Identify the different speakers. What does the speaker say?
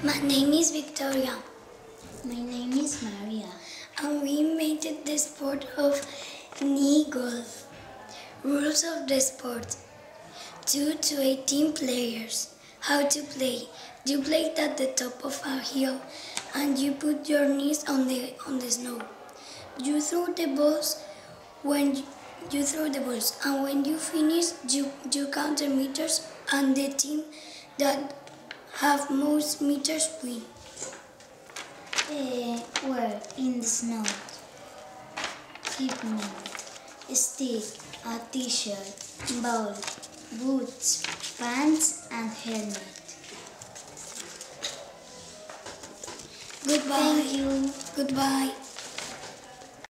Speaker 1: My name is Victoria.
Speaker 2: My name is Maria.
Speaker 1: And we invented the sport of knee golf. Rules of the sport: 2 to 18 players. How to play: you play at the top of a hill and you put your knees on the snow. You throw the balls and when you finish you count the meters and the team that have most meters win.
Speaker 2: Where? In the snow. Equipment: stick, a t-shirt, ball, boots, pants and helmet.
Speaker 1: Goodbye.
Speaker 2: Thank you.
Speaker 1: Goodbye.